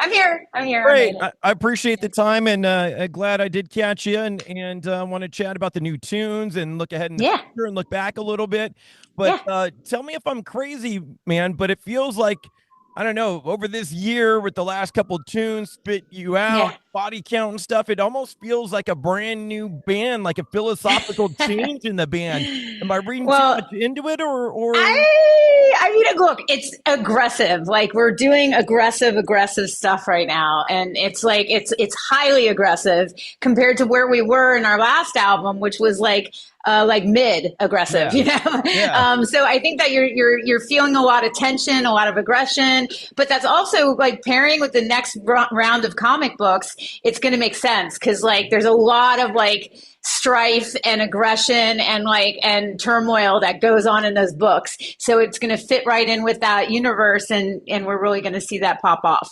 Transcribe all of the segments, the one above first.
I'm here. I'm here. I Great. made it. I appreciate the time and glad I did catch you and want to chat about the new tunes and look ahead in the Yeah. future and look back a little bit. But Yeah. tell me if I'm crazy, man, but it feels like, I don't know, over this year with the last couple tunes, Spit You Out, Yeah. Body Count and stuff, it almost feels like a brand new band, like a philosophical change in the band. Am I reading too much Well, into it or I mean, look, it's aggressive. Like we're doing aggressive stuff right now, and it's like it's highly aggressive compared to where we were in our last album, which was like mid aggressive, yeah, you know. yeah. So I think that you're feeling a lot of tension, a lot of aggression, but that's also like pairing with the next round of comic books. It's going to make sense because like there's a lot of like strife and aggression and turmoil that goes on in those books. So it's going to fit right in with that universe, and we're really going to see that pop off.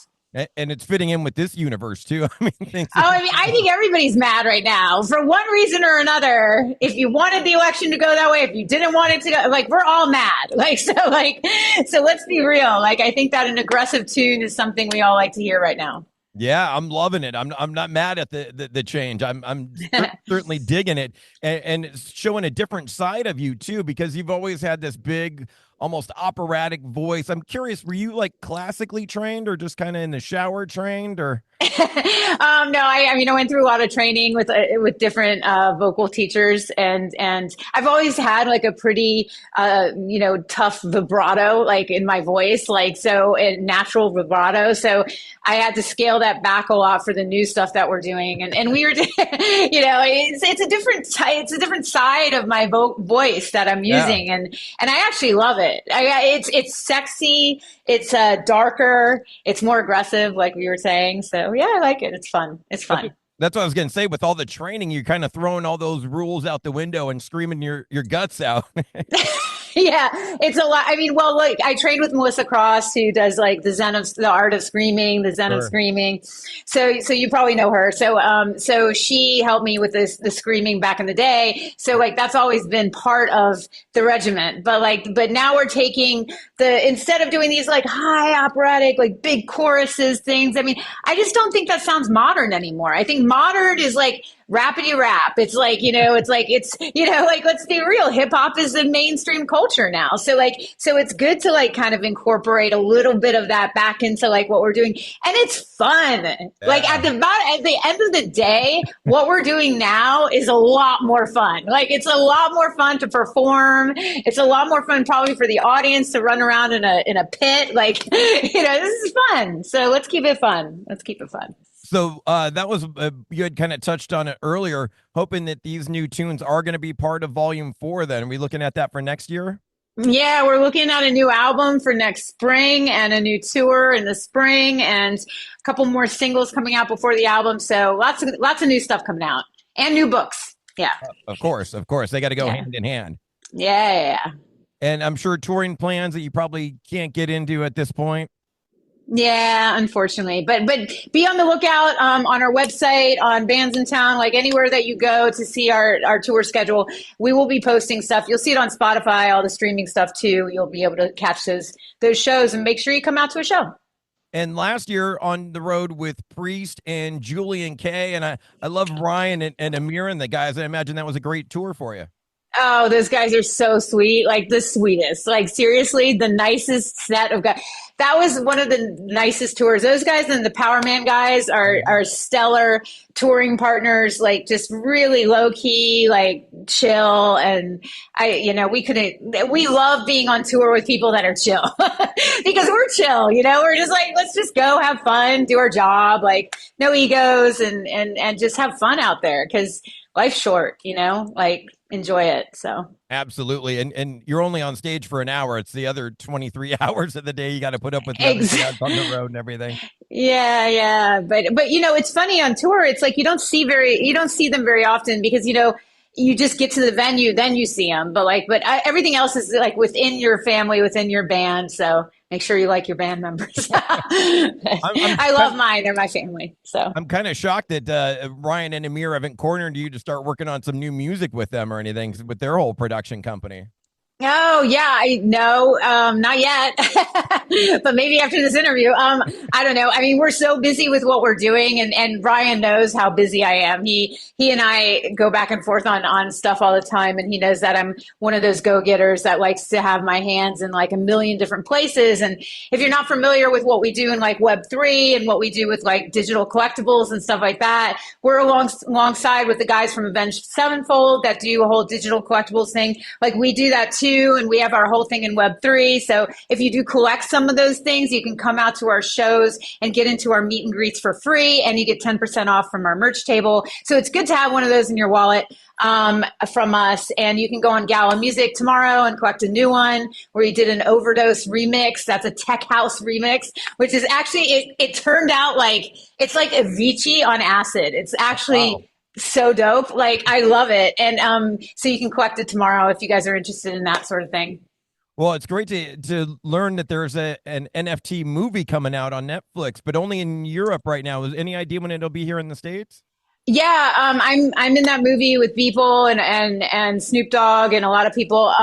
And it's fitting in with this universe too. I mean, things Oh, I mean, I think everybody's mad right now for one reason or another. If you wanted the election to go that way, if you didn't want it to go, like we're all mad. So let's be real. Like, I think that an aggressive tune is something we all like to hear right now. yeah, I'm loving it. I'm not mad at the change. Certainly digging it, and it's showing a different side of you too, because you've always had this big, almost operatic voice. I'm curious, were you like classically trained, or just kind of in the shower trained, or? No, I mean, I went through a lot of training with different vocal teachers, and I've always had like a pretty tough vibrato like in my voice, like so and natural vibrato. So I had to scale that back a lot for the new stuff that we're doing, and we were, it's a different side of my voice that I'm Yeah. using, and I actually love it. It's sexy, it's darker, it's more aggressive, like we were saying. So yeah, I like it. It's fun. It's That's fun. that's what I was gonna say. With all the training, you're kind of throwing all those rules out the window and screaming your guts out. Yeah, it's a lot. I mean, well, like I trained with Melissa Cross, who does like the art of screaming, the Zen of Sure. screaming. So you probably know her. So she helped me with the screaming back in the day. So like that's always been part of the regiment. But now we're taking instead of doing these like high operatic, like big choruses things. I mean, I just don't think that sounds modern anymore. I think modern is like rappity rap. It's like, like, let's be real. Hip hop is the mainstream culture now. So it's good to like kind of incorporate a little bit of that back into like what we're doing. And it's fun. Like Yeah. at the end of the day, what we're doing now is a lot more fun. Like it's a lot more fun to perform. It's a lot more fun probably for the audience to run around in a pit. Like, this is fun. So let's keep it fun. Let's keep it fun. So that was you had kind of touched on it earlier, hoping that these new tunes are going to be part of Volume 4. Then are we looking at that for next year? Yeah, we're looking at a new album for next spring and a new tour in the spring and a couple more singles coming out before the album. So lots of new stuff coming out and new books. Yeah. Of course, they got to go Yeah. hand in hand. Yeah. And I'm sure touring plans that you probably can't get into at this point. Yeah, unfortunately, but be on the lookout on our website, on Bands in Town, like anywhere that you go to see our tour schedule. We will be posting stuff. You'll see it on Spotify, all the streaming stuff too. You'll be able to catch those shows and make sure you come out to a show. And last year on the road with Priest and Julian K, and I love Ryan and Amir and the guys. I imagine that was a great tour for you. Oh, those guys are so sweet. Like the sweetest. Like seriously, the nicest set of guys. That was one of the nicest tours. Those guys and the Power Man guys are stellar touring partners, like just really low key, like chill. And we love being on tour with people that are chill because we're chill, we're just like, let's just go have fun, do our job, like no egos and just have fun out there because life's short, like enjoy it. So Absolutely. And you're only on stage for an hour. It's the other 23 hours of the day you got to put up with everything else on the road and everything. yeah. But it's funny on tour. It's like you don't see them very often because you just get to the venue, then you see them. But everything else is like within your family, within your band. So make sure you like your band members. I love mine; they're my family. So I'm kind of shocked that Ryan and Amir haven't cornered you to start working on some new music with them or anything with their whole production company. Oh yeah, I know. Not yet, but maybe after this interview. I don't know. I mean, we're so busy with what we're doing, and Ryan knows how busy I am. He and I go back and forth on stuff all the time, and he knows that I'm one of those go getters that likes to have my hands in like a million different places. And if you're not familiar with what we do in like Web3 and what we do with like digital collectibles and stuff like that, we're alongside with the guys from Avenged Sevenfold that do a whole digital collectibles thing. Like we do that too, and we have our whole thing in Web3. So if you do collect some of those things, you can come out to our shows and get into our meet and greets for free, and you get 10% off from our merch table. So it's good to have one of those in your wallet from us. And you can go on Gala Music tomorrow and collect a new one where you did an overdose remix. That's a tech house remix, which is actually, it turned out like, it's like Avicii on acid. It's actually Wow. so dope. Like I love it. And so you can collect it tomorrow if you guys are interested in that sort of thing. Well, it's great to learn that there's an NFT movie coming out on Netflix, but only in Europe right now. Is any idea when it'll be here in the States? Yeah, I'm in that movie with Beeple and Snoop Dogg and a lot of people.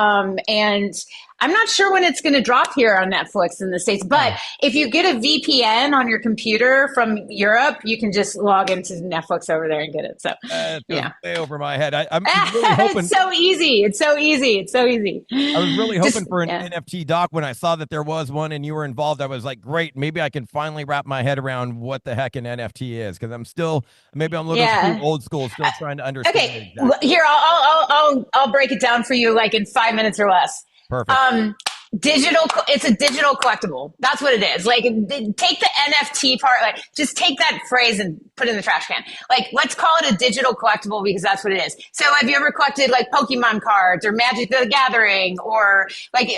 And I'm not sure when it's going to drop here on Netflix in the States. But if you get a VPN on your computer from Europe, you can just log into Netflix over there and get it. So It goes yeah, way over my head. I'm really hoping. it's so easy. It's so easy. It's so easy. I was really hoping Just for an yeah. NFT doc when I saw that there was one and you were involved. I was like, great, maybe I can finally wrap my head around what the heck an NFT is because I'm still maybe I'm a little too Yeah. old school, still trying to understand it Okay. exactly. Here, I'll break it down for you like in 5 minutes or less. Perfect. Um, digital. It's a digital collectible. That's what it is. Like, take the NFT part. Like, just take that phrase and put it in the trash can. Like, let's call it a digital collectible because that's what it is. So, have you ever collected like Pokemon cards or Magic the Gathering or like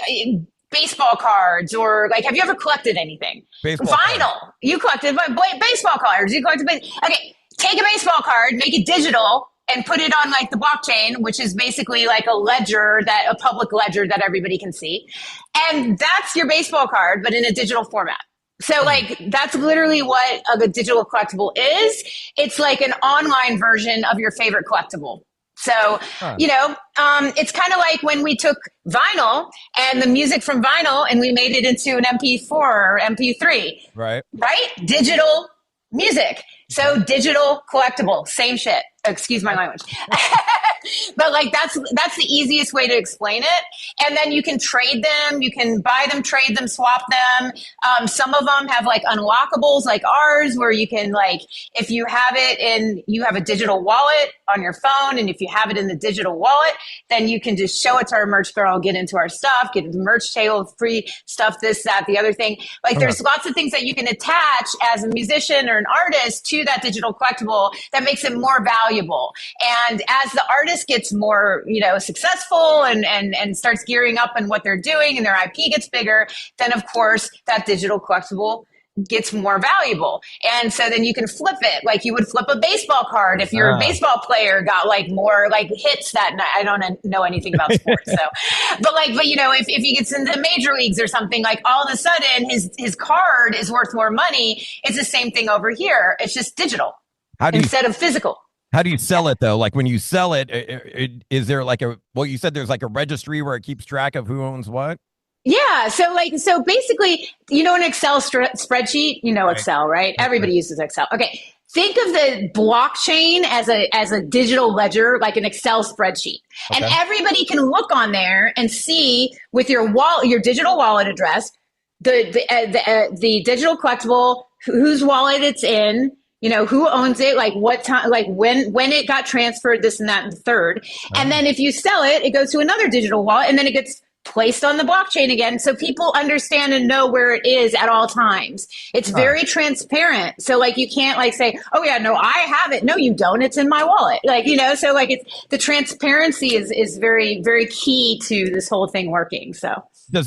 baseball cards or like have you ever collected anything? Baseball card. Vinyl. You collected baseball cards. You collected. Okay, take a baseball card, make it digital, and put it on like the blockchain, which is basically like a ledger that a public ledger that everybody can see. And that's your baseball card, but in a digital format. So like that's literally what a digital collectible is. It's like an online version of your favorite collectible. So, Huh. it's kind of like when we took vinyl and the music from vinyl and we made it into an MP4 or MP3, Right. right? Digital music. So digital collectible, same shit. Excuse my language. But like that's the easiest way to explain it. And then you can trade them, you can buy them, trade them, swap them. Some of them have like unlockables like ours where you can like if you have it in you have a digital wallet on your phone and if you have it in the digital wallet, then you can just show it to our merch girl, get into our stuff, get the merch table, free stuff, this, that, the other thing. Like Uh-huh. there's lots of things that you can attach as a musician or an artist to that digital collectible that makes it more valuable. And as the artist gets more, successful and starts gearing up in what they're doing and their IP gets bigger, then of course that digital collectible gets more valuable. And so then you can flip it like you would flip a baseball card if your baseball player got like more like hits that night. I don't know anything about sports. So, but if he gets into major leagues or something, like all of a sudden his card is worth more money. It's the same thing over here. It's just digital How do you instead of physical. how do you sell it though? Like when you sell it, is there like you said there's like a registry where it keeps track of who owns what? Yeah. So basically, an Excel spreadsheet, Right. Excel, right? Right. Everybody uses Excel. Okay. Think of the blockchain as a digital ledger, like an Excel spreadsheet. And Okay. everybody can look on there and see with your wallet, your digital wallet address, the digital collectible, whose wallet it's in, who owns it, like what time, like when it got transferred, this and that and the third. And then if you sell it, it goes to another digital wallet and then it gets placed on the blockchain again. So people understand and know where it is at all times. It's very transparent. So like you can't like say, oh yeah, no, I have it. No, you don't. It's in my wallet. Like, so like it's the transparency is very, very key to this whole thing working. So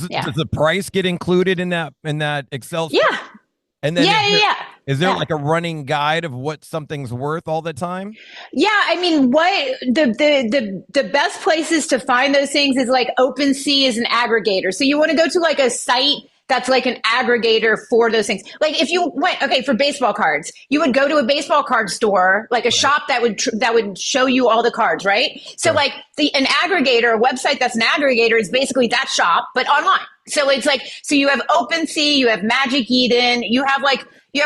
yeah. Does the price get included in that Excel? Yeah. And then Yeah. is there Yeah. like a running guide of what something's worth all the time? Yeah, I mean, what the best places to find those things is like OpenSea is an aggregator. So you want to go to like a site that's like an aggregator for those things. Like if you went, okay, for baseball cards, you would go to a baseball card store, like a shop that would show you all the cards, right? So like an aggregator, a website that's an aggregator is basically that shop, but online. So it's like, so you have OpenSea, you have Magic Eden, you have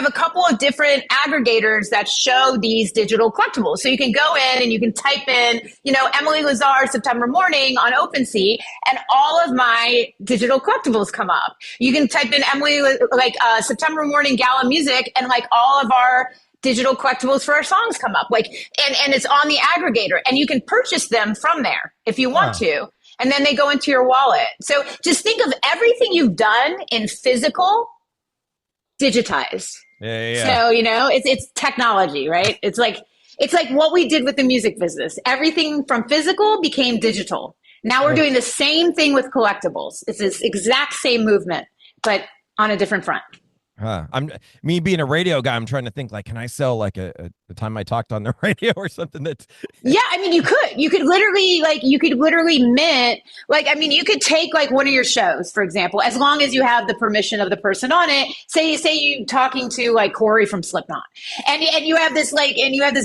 a couple of different aggregators that show these digital collectibles. So you can go in and you can type in, Emily Lazar September Mourning on OpenSea, and all of my digital collectibles come up. You can type in Emily, September Mourning Gala Music, and like all of our digital collectibles for our songs come up. Like, and it's on the aggregator, and you can purchase them from there if you want to. And then they go into your wallet. So just think of everything you've done in physical digitized. Yeah. So, it's technology, right? It's like what we did with the music business. Everything from physical became digital. Now we're doing the same thing with collectibles. It's this exact same movement, but on a different front. Me being a radio guy, I'm trying to think, like, can I sell like the time I talked on the radio or something that's yeah, I mean, you could literally mint, you could take like one of your shows, for example, as long as you have the permission of the person on it. Say you talking to like Corey from Slipknot, and you have this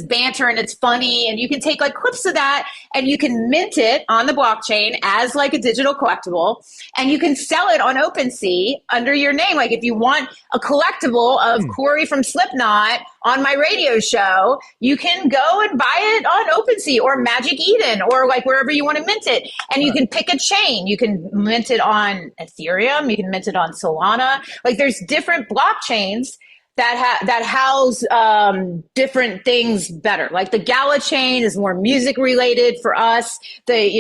banter and it's funny, and you can take like clips of that and you can mint it on the blockchain as like a digital collectible, and you can sell it on OpenSea under your name. Like if you want a collectible of Corey from Slipknot on my radio show, you can go and buy it on OpenSea or Magic Eden or like wherever you want to mint it. And you can pick a chain. You can mint it on Ethereum. You can mint it on Solana. Like there's different blockchains that house different things better. Like the Gala chain is more music related for us. The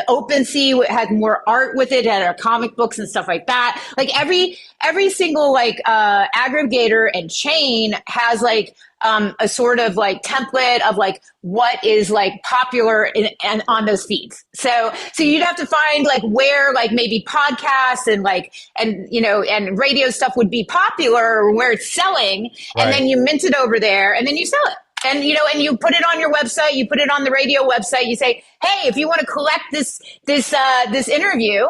OpenSea has more art with it, had our comic books and stuff like that. Like every single aggregator and chain has like a sort of like template of like what is like popular and on those feeds. So you'd have to find like where like maybe podcasts and radio stuff would be popular or where it's selling, and then you mint it over there and then you sell it. And you put it on your website, you put it on the radio website, you say, hey, if you want to collect this interview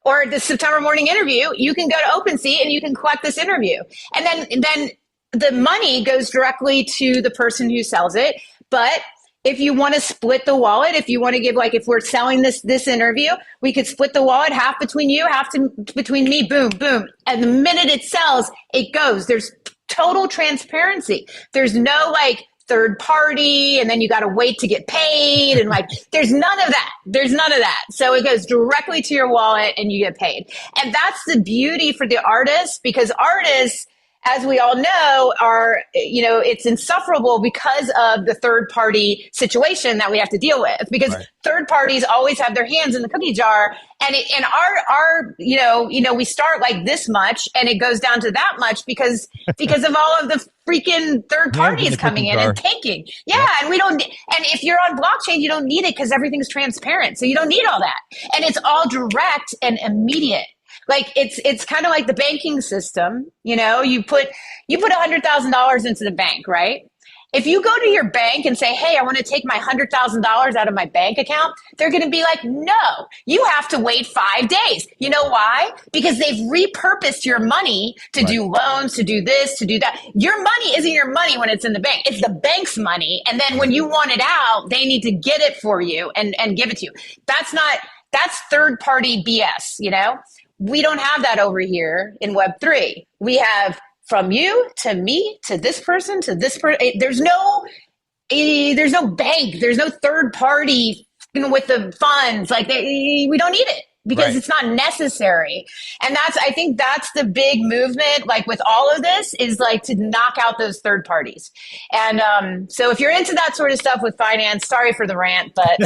or the September Mourning interview, you can go to OpenSea and you can collect this interview. And then the money goes directly to the person who sells it. But if you want to split the wallet, if you want to give, like, if we're selling this interview, we could split the wallet, half between you, between me, boom, boom. And the minute it sells, it goes. There's total transparency. There's no like third party, and then you got to wait to get paid. And like, there's none of that. So it goes directly to your wallet and you get paid. And that's the beauty for the artists, because artists, as we all know, are, it's insufferable because of the third party situation that we have to deal with, because third parties always have their hands in the cookie jar. And we start like this much and it goes down to that much because of all of the freaking third parties coming in and taking. Yeah. And if you're on blockchain, you don't need it because everything's transparent. So you don't need all that. And it's all direct and immediate. Like it's kind of like the banking system. You put $100,000 into the bank, right? If you go to your bank and say, hey, I want to take my $100,000 out of my bank account, they're going to be like, no, you have to wait 5 days. You know why? Because they've repurposed your money to do loans, to do this, to do that. Your money isn't your money when it's in the bank. It's the bank's money. And then when you want it out, they need to get it for you and give it to you. That's third party BS, We don't have that over here in Web3. We have from you to me to this person to this person. There's no bank. There's no third party with the funds. Like we don't need it because it's not necessary. And I think that's the big movement. Like with all of this is like to knock out those third parties. And so if you're into that sort of stuff with finance, sorry for the rant, but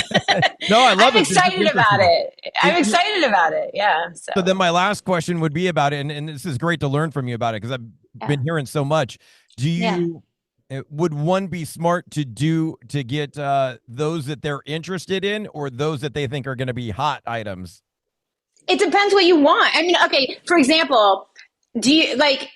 no, I love I'm excited about it. I'm excited about it. Yeah. So then my last question would be about it. And this is great to learn from you about it, because I've been hearing so much. Would one be smart to get those that they're interested in, or those that they think are going to be hot items? It depends what you want. I mean, okay, for example,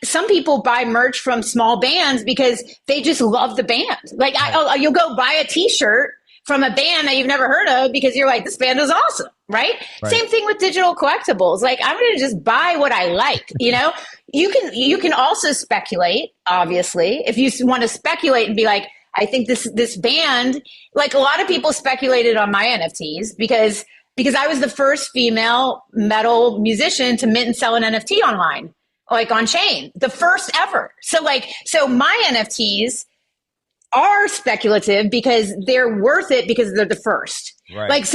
some people buy merch from small bands because they just love the band. Like you'll go buy a t-shirt from a band that you've never heard of because you're like, this band is awesome, right? Right. Same thing with digital collectibles. Like, I'm going to just buy what I like, you know? You can also speculate, obviously, if you want to speculate and be like, I think this band, like a lot of people speculated on my NFTs because I was the first female metal musician to mint and sell an NFT online, like on chain, the first ever. So my NFTs are speculative because they're worth it because they're the first. Right.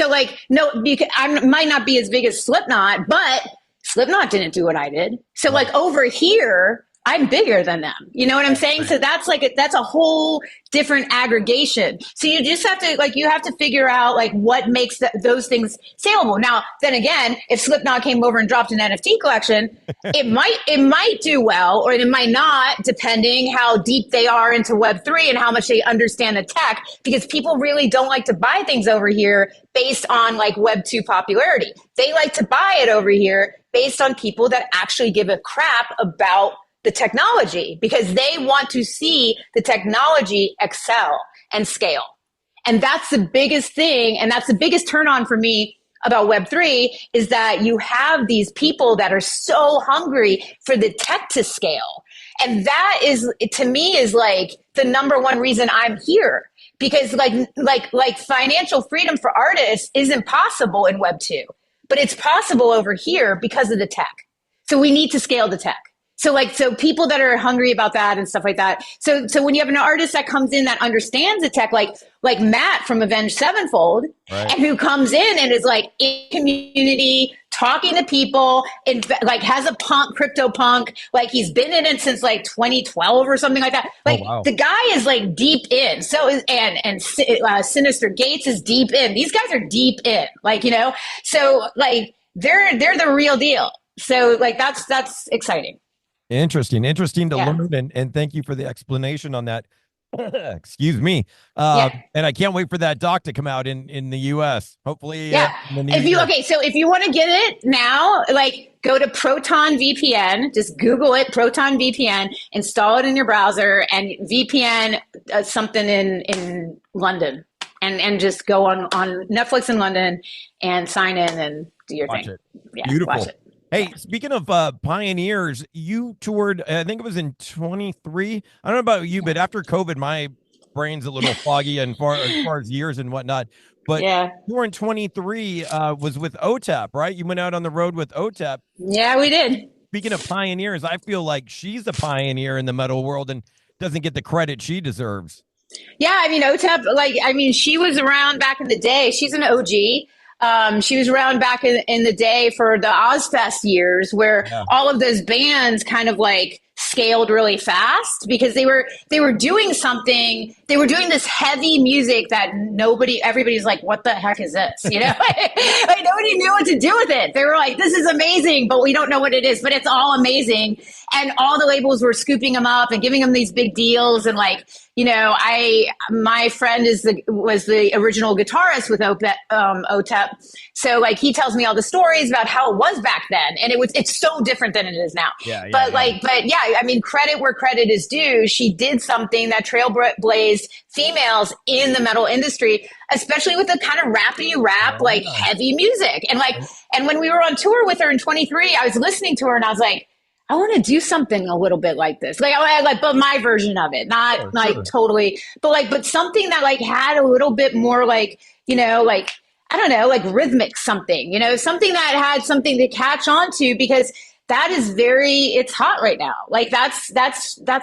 No, because I might not be as big as Slipknot, but Slipknot didn't do what I did. So Right. like over here, I'm bigger than them. You know what I'm saying? Right. So that's a whole different aggregation. So you just have to you have to figure out like what makes those things saleable. Now, then again, if Slipknot came over and dropped an NFT collection, it might do well or it might not, depending how deep they are into Web3 and how much they understand the tech. Because people really don't like to buy things over here based on like Web2 popularity. They like to buy it over here based on people that actually give a crap about the technology because they want to see the technology excel and scale. And that's the biggest thing. And that's the biggest turn on for me about Web3 is that you have these people that are so hungry for the tech to scale. And that is, to me, is like the number one reason I'm here. Because like financial freedom for artists isn't possible in Web2, but it's possible over here because of the tech. So we need to scale the tech. So people that are hungry about that and stuff like that. So when you have an artist that comes in that understands the tech, like Matt from Avenged Sevenfold, Right. and who comes in and is like in community, talking to people, and like has a crypto punk, like he's been in it since like 2012 or something like that. Like wow. the guy is like deep in. So Sinister Gates is deep in. These guys are deep in, like, you know. So like they're the real deal. So like that's exciting. Interesting to Yeah. learn, and thank you for the explanation on that. Excuse me. Yeah. And I can't wait for that doc to come out in the US. Hopefully, Yeah. in the new year. So if you want to get it now, like go to Proton VPN, just Google it, Proton VPN, install it in your browser, and VPN something in London, and just go on Netflix in London and sign in and do your Watch thing. it. Yeah, Beautiful. watch it. Hey, speaking of pioneers, you toured, I think it was in 23. I don't know about you, but after COVID, my brain's a little foggy and as far as years and whatnot. But Yeah. you were in 23 was with Otep, right? You went out on the road with Otep. Yeah, we did. Speaking of pioneers, I feel like she's a pioneer in the metal world and doesn't get the credit she deserves. Yeah, I mean, Otep, she was around back in the day. She's an OG. She was around back in the day for the Ozfest years where Yeah. all of those bands kind of like scaled really fast because they were doing something. They were doing this heavy music that everybody's like, what the heck is this? You know, like nobody knew what to do with it. They were like, this is amazing, but we don't know what it is, but it's all amazing. And all the labels were scooping them up and giving them these big deals. And like, you know, my friend was the original guitarist with Otep. So like he tells me all the stories about how it was back then. And it's so different than it is now. Yeah, but I mean, credit where credit is due. She did something that trailblazed females in the metal industry, especially with the kind of rappy rap, like heavy music. And when we were on tour with her in 23, I was listening to her and I was like, I want to do something a little bit like this, but my version of it, not totally, but something that like had a little bit more like, you know, like, I don't know, like rhythmic something, you know, something that had something to catch on to because that is it's hot right now. Like that's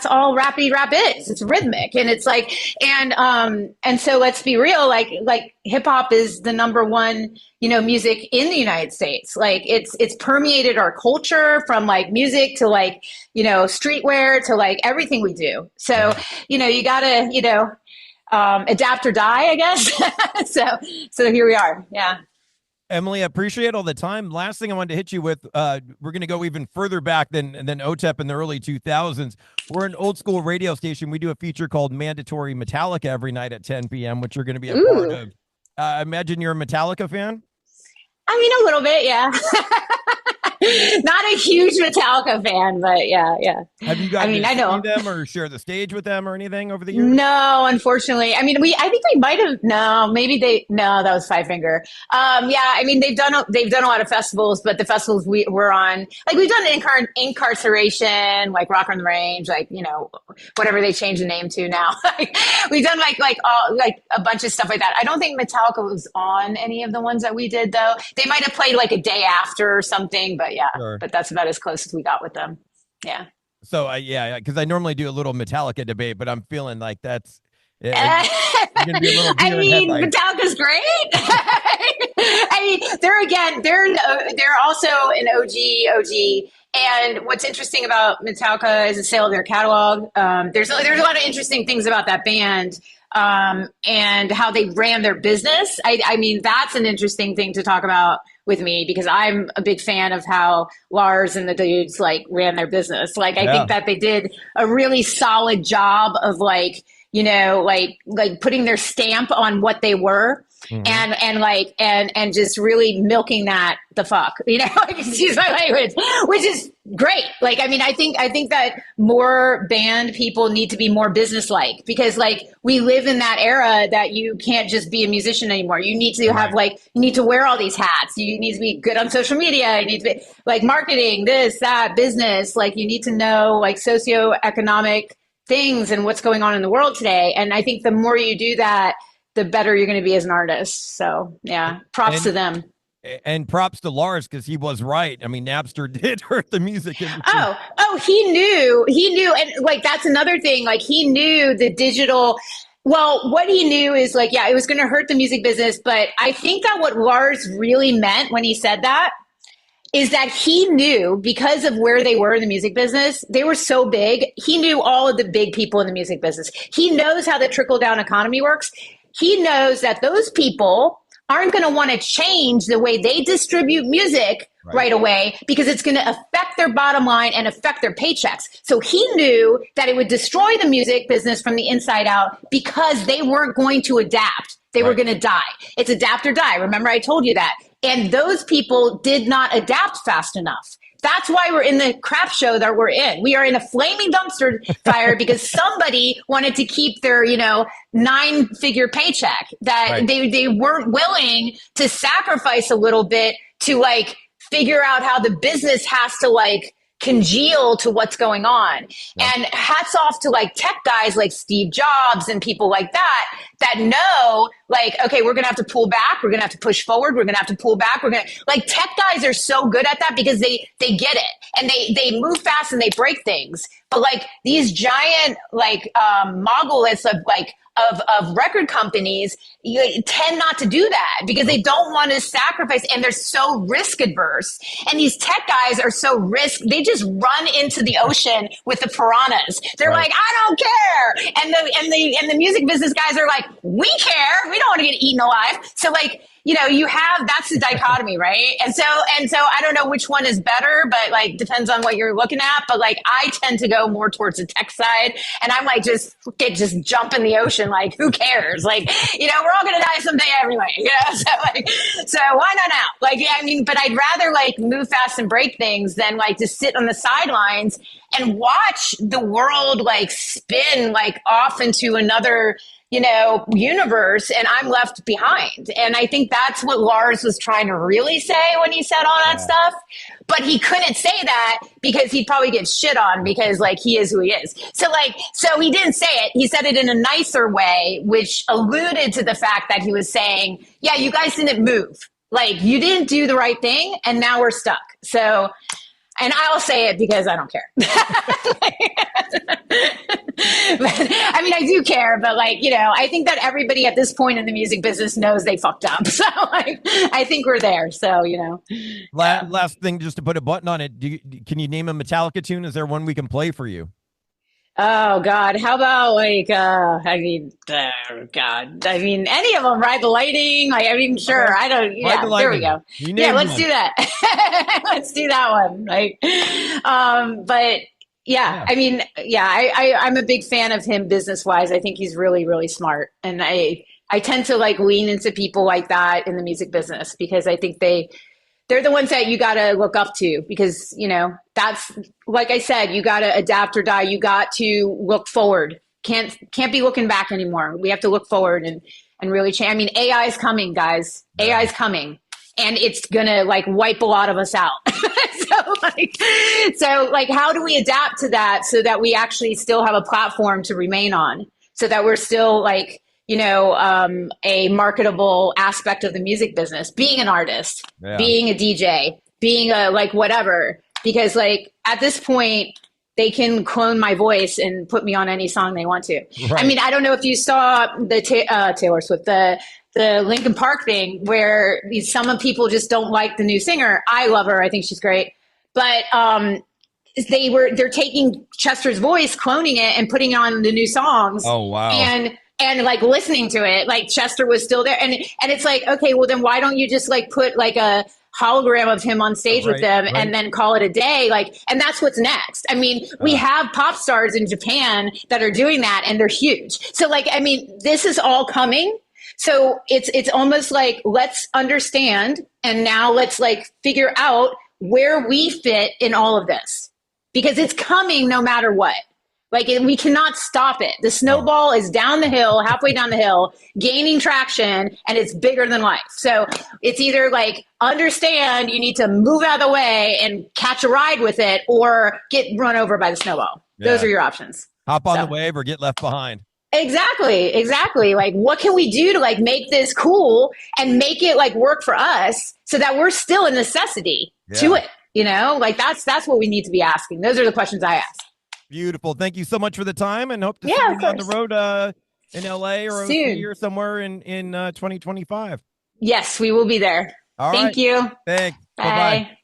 all rappy rap is. It's rhythmic and it's like, and so let's be real, like hip hop is the number one, you know, music in the United States. Like it's permeated our culture from like music to like, you know, streetwear to like everything we do. So, you know, you gotta, you know, adapt or die, I guess. So here we are. Yeah. Emily, I appreciate all the time. Last thing I wanted to hit you with, we're going to go even further back than Otep in the early 2000s. We're an old school radio station. We do a feature called Mandatory Metallica every night at 10 p.m., which you're going to be a part of. I imagine you're a Metallica fan? I mean, a little bit, yeah. Not a huge Metallica fan, but yeah, yeah. Have you I gotten mean, to I see know. them or share the stage with them or anything over the years? No, unfortunately. I mean, I think we might have, no, maybe no, that was Five Finger. Yeah, I mean, they've done a lot of festivals, but the festivals we were on, like we've done Incarceration, like Rock on the Range, like, whatever they changed the name to now. We've done like a bunch of stuff like that. I don't think Metallica was on any of the ones that we did though. They might have played like a day after or something, but yeah, Sure. but that's about as close as we got with them. Yeah. So yeah, because I normally do a little Metallica debate, but I'm feeling like that's you're going to be a little I deer in mean, headlights. Metallica's great. I mean, they're also an OG. And what's interesting about Metallica is the sale of their catalog. There's a lot of interesting things about that band. And how they ran their business. I mean, that's an interesting thing to talk about with me because I'm a big fan of how Lars and the dudes like ran their business. Like, I Yeah. think that they did a really solid job of like putting their stamp on what they were. Mhm. And just really milking that the fuck, excuse my language, which is great. Like, I mean, I think that more band people need to be more business-like because like we live in that era that you can't just be a musician anymore. You need to have Right. you need to wear all these hats. You need to be good on social media. You need to be like marketing, this, that, business. Like you need to know like socioeconomic things and what's going on in the world today. And I think the more you do that, the better you're going to be as an artist. So yeah, props to And them. and props to Lars because he was right. I mean, Napster did hurt the music industry. Oh, he knew. And like, that's another thing. Like he knew the digital, well, what he knew is like, yeah, it was going to hurt the music business. But I think that what Lars really meant when he said that is that he knew because of where they were in the music business, they were so big. He knew all of the big people in the music business. He knows how the trickle down economy works. He knows that those people aren't going to want to change the way they distribute music right away because it's going to affect their bottom line and affect their paychecks. So he knew that it would destroy the music business from the inside out because they weren't going to adapt. They were going to die. It's adapt or die. Remember, I told you that. And those people did not adapt fast enough. That's why we're in the crap show that we're in. We are in a flaming dumpster fire because somebody wanted to keep their, 9-figure paycheck that they weren't willing to sacrifice a little bit to like figure out how the business has to like congeal to what's going on. And hats off to like tech guys like Steve Jobs and people like that know like, okay, we're going to have to pull back. We're going to have to push forward. We're going to have to pull back. We're going to like tech guys are so good at that because they get it and they move fast and they break things. But like these giant like moguls of like of record companies, you tend not to do that because they don't want to sacrifice and they're so risk adverse. And these tech guys are so they just run into the ocean with the piranhas. They're like, I don't care. And the music business guys are like, we care. We don't want to get eaten alive. So like, that's the dichotomy, right? And so I don't know which one is better, but like depends on what you're looking at. But like I tend to go more towards the tech side, and I'm like just jump in the ocean, like who cares? Like we're all gonna die someday anyway, so why not now? Like I mean, but I'd rather like move fast and break things than like just sit on the sidelines and watch the world like spin like off into another universe and I'm left behind. And I think that's what Lars was trying to really say when he said all that stuff. But he couldn't say that because he'd probably get shit on because like he is who he is. So he didn't say it. He said it in a nicer way, which alluded to the fact that he was saying, yeah, you guys didn't move. Like you didn't do the right thing and now we're stuck. So, and I'll say it because I don't care. But, I mean, I do care, but like, I think that everybody at this point in the music business knows they fucked up. So like, I think we're there. So, Last thing, just to put a button on it. Can you name a Metallica tune? Is there one we can play for you? Oh God. How about like, God, I mean, any of them, Ride the Lightning. Like, I mean, sure. I don't, yeah, the there we go. Yeah. Let's do that. Let's do that one. Like, but yeah, I mean, I'm a big fan of him business wise. I think he's really, really smart. And I tend to like lean into people like that in the music business because I think they they're the ones that you got to look up to because, you know, that's like I said, you got to adapt or die. You got to look forward. Can't be looking back anymore. We have to look forward and really change. I mean, AI is coming, guys. Yeah. AI is coming, and it's gonna like wipe a lot of us out. So, how do we adapt to that so that we actually still have a platform to remain on, so that we're still like, you know, a marketable aspect of the music business, being an artist, Yeah. being a DJ, being a like whatever, because like at this point they can clone my voice and put me on any song they want to. Right. I mean, I don't know if you saw the Taylor Swift, the Linkin Park thing where some people just don't like the new singer. I love her. I think she's great. But they're taking Chester's voice, cloning it and putting on the new songs. Oh, wow. And like listening to it, like Chester was still there. And it's like, okay, well then why don't you just like put like a hologram of him on stage with them and then call it a day? Like, and that's what's next. I mean, we have pop stars in Japan that are doing that and they're huge. So like, I mean, this is all coming. So it's almost like, let's understand. And now let's like figure out where we fit in all of this, because it's coming no matter what. Like, we cannot stop it. The snowball is down the hill, halfway down the hill, gaining traction, and it's bigger than life. So it's either like, understand you need to move out of the way and catch a ride with it, or get run over by the snowball. Yeah. Those are your options. Hop on the wave or get left behind. Exactly. Like, what can we do to like make this cool and make it like work for us so that we're still a necessity to it? You know, like that's what we need to be asking. Those are the questions I ask. Beautiful. Thank you so much for the time, and hope to see you on the road in LA or OC or somewhere in 2025. Yes, we will be there. Thank you. Thanks. Bye. Bye-bye.